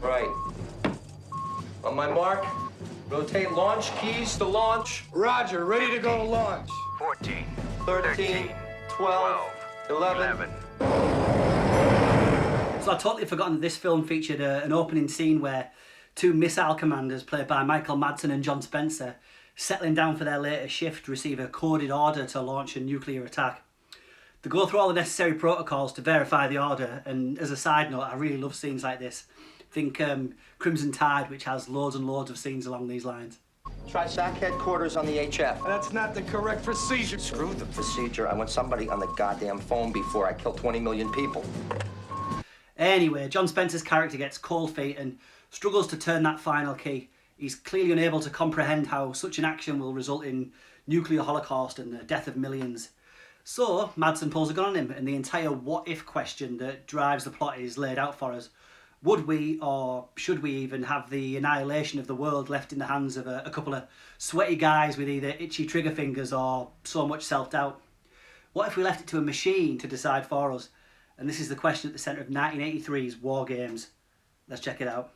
Right. On my mark, rotate launch keys to launch. Roger, ready to go to launch. 14, 13, 12, 11. So I'd totally forgotten that this film featured an opening scene where two missile commanders, played by Michael Madsen and John Spencer, settling down for their later shift, receive a coded order to launch a nuclear attack. They go through all the necessary protocols to verify the order, and as a side note, I really love scenes like this. Think Crimson Tide, which has loads and loads of scenes along these lines. Try SAC headquarters on the HF. That's not the correct procedure. Screw the procedure. I want somebody on the goddamn phone before I kill 20 million people. Anyway, John Spencer's character gets cold feet and struggles to turn that final key. He's clearly unable to comprehend how such an action will result in nuclear holocaust and the death of millions. So, Madsen pulls a gun on him, and the entire what-if question that drives the plot is laid out for us. Would we, or should we even, have the annihilation of the world left in the hands of a couple of sweaty guys with either itchy trigger fingers or so much self-doubt? What if we left it to a machine to decide for us? And this is the question at the centre of 1983's WarGames. Let's check it out.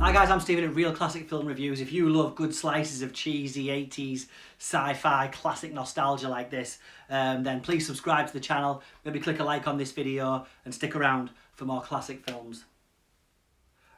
Hi guys, I'm Stephen at Real Classic Film Reviews. If you love good slices of cheesy 80s sci-fi classic nostalgia like this, then please subscribe to the channel, maybe click a like on this video and stick around for more classic films.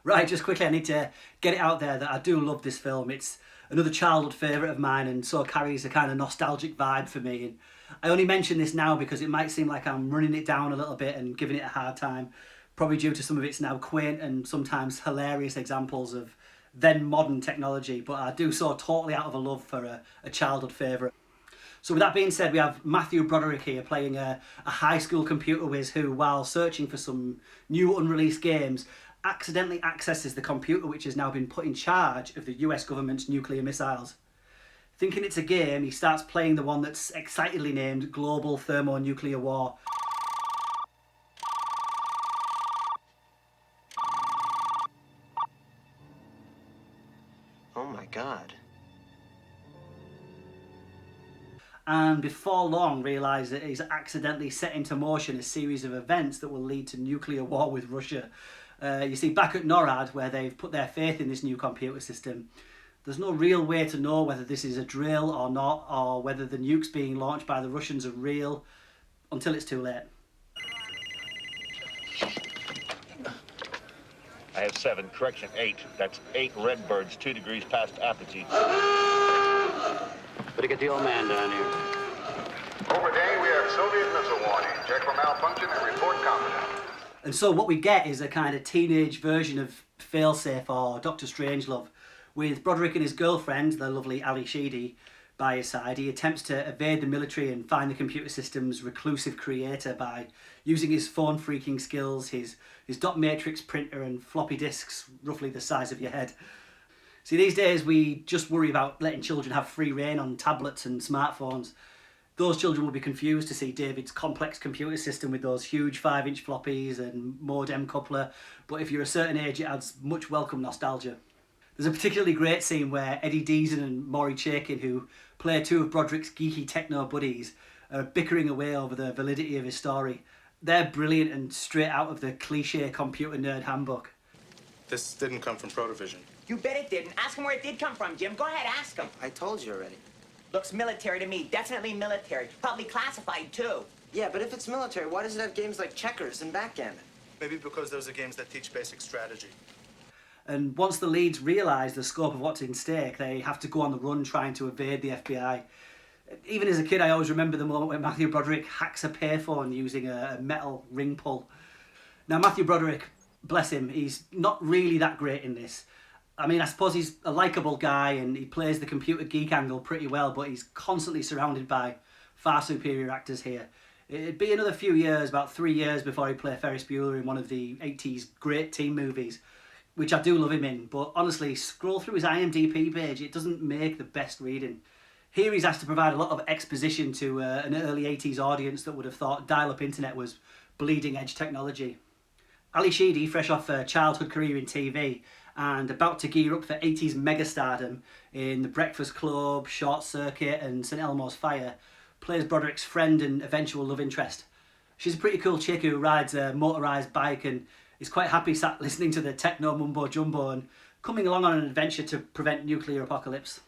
Right, just quickly, I need to get it out there that I do love this film. It's another childhood favourite of mine and so carries a kind of nostalgic vibe for me. And I only mention this now because it might seem like I'm running it down a little bit and giving it a hard time, probably due to some of its now quaint and sometimes hilarious examples of then modern technology, but I do so totally out of a love for a childhood favourite. So with that being said, we have Matthew Broderick here playing a high school computer whiz who, while searching for some new unreleased games, accidentally accesses the computer which has now been put in charge of the US government's nuclear missiles. Thinking it's a game, he starts playing the one that's excitedly named Global Thermonuclear War. Oh my God. And before long realised that he's accidentally set into motion a series of events that will lead to nuclear war with Russia. You see, back at NORAD, where they've put their faith in this new computer system, there's no real way to know whether this is a drill or not, or whether the nukes being launched by the Russians are real, until it's too late. I have 7, correction 8. That's 8 red birds, 2 degrees past apogee. Better get the old man down here. Over day, we have Soviet missile warning. Check for malfunction and report competent. And so what we get is a kind of teenage version of Failsafe or Dr. Strangelove, with Broderick and his girlfriend, the lovely Ali Sheedy, by his side. He attempts to evade the military and find the computer system's reclusive creator by using his phone phreaking skills, his dot matrix printer and floppy disks roughly the size of your head. See, these days we just worry about letting children have free rein on tablets and smartphones. Those children will be confused to see David's complex computer system with those huge 5-inch floppies and modem coupler, but if you're a certain age it adds much welcome nostalgia. There's a particularly great scene where Eddie Deason and Maury Chaikin, who play two of Broderick's geeky techno buddies, are bickering away over the validity of his story. They're brilliant and straight out of the cliché computer nerd handbook. This didn't come from Protovision. You bet it didn't. Ask him where it did come from, Jim. Go ahead, ask him. I told you already. Looks military to me. Definitely military. Probably classified, too. Yeah, but if it's military, why does it have games like checkers and backgammon? Maybe because those are games that teach basic strategy. And once the leads realise the scope of what's in stake, they have to go on the run trying to evade the FBI. Even as a kid, I always remember the moment when Matthew Broderick hacks a payphone using a metal ring pull. Now, Matthew Broderick, bless him, he's not really that great in this. I mean, I suppose he's a likeable guy and he plays the computer geek angle pretty well, but he's constantly surrounded by far superior actors here. It'd be another few years, about 3 years, before he'd play Ferris Bueller in one of the 80s great teen movies, which I do love him in, but honestly, scroll through his IMDb page, it doesn't make the best reading. Here he's asked to provide a lot of exposition to an early 80s audience that would have thought dial-up internet was bleeding edge technology. Ali Sheedy, fresh off a childhood career in TV, and about to gear up for 80s megastardom in The Breakfast Club, Short Circuit and St Elmo's Fire, plays Broderick's friend and eventual love interest. She's a pretty cool chick who rides a motorised bike and is quite happy sat listening to the techno mumbo jumbo and coming along on an adventure to prevent nuclear apocalypse.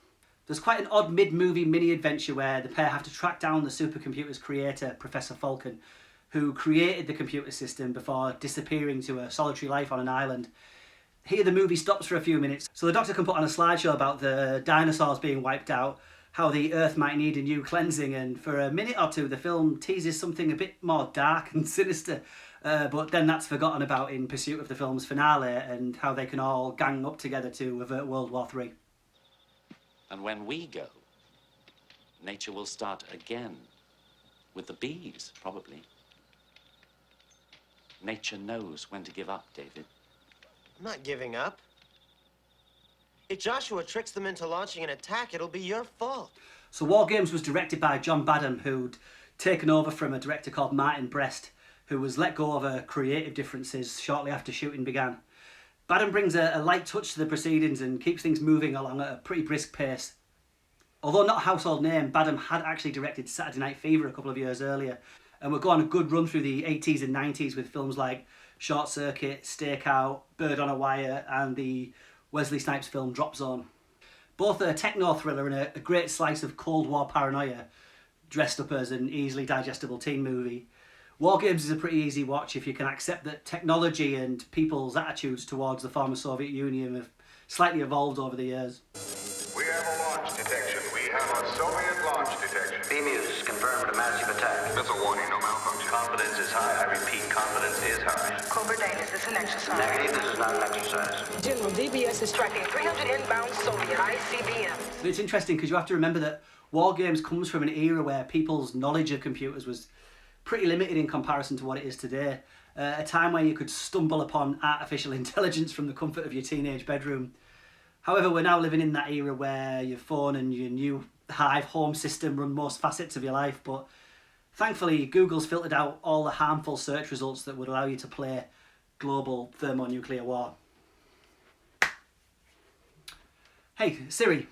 There's quite an odd mid-movie mini-adventure where the pair have to track down the supercomputer's creator, Professor Falcon, who created the computer system before disappearing to a solitary life on an island. Here the movie stops for a few minutes, so the Doctor can put on a slideshow about the dinosaurs being wiped out, how the Earth might need a new cleansing, and for a minute or two the film teases something a bit more dark and sinister, but then that's forgotten about in pursuit of the film's finale and how they can all gang up together to avert World War III. And when we go, nature will start again, with the bees, probably. Nature knows when to give up, David. I'm not giving up. If Joshua tricks them into launching an attack, it'll be your fault. So WarGames was directed by John Badham, who'd taken over from a director called Martin Brest, who was let go over creative differences shortly after shooting began. Badham brings a light touch to the proceedings and keeps things moving along at a pretty brisk pace. Although not a household name, Badham had actually directed Saturday Night Fever a couple of years earlier, and would go on a good run through the 80s and 90s with films like Short Circuit, Stakeout, Bird on a Wire and the Wesley Snipes film Drop Zone. Both a techno-thriller and a great slice of Cold War paranoia, dressed up as an easily digestible teen movie. WarGames is a pretty easy watch if you can accept that technology and people's attitudes towards the former Soviet Union have slightly evolved over the years. We have a launch detection. We have a Soviet launch detection. B-Muse confirmed a massive attack. That's a warning, no malfunction. Confidence is high. I repeat, confidence is high. Cobra Dane, is this an exercise? Negative, this is not an exercise. General, DBS is tracking 300 inbound Soviet ICBMs. It's interesting because you have to remember that WarGames comes from an era where people's knowledge of computers was pretty limited in comparison to what it is today. A time where you could stumble upon artificial intelligence from the comfort of your teenage bedroom. However, we're now living in that era where your phone and your new Hive home system run most facets of your life, but thankfully Google's filtered out all the harmful search results that would allow you to play global thermonuclear war. Hey Siri,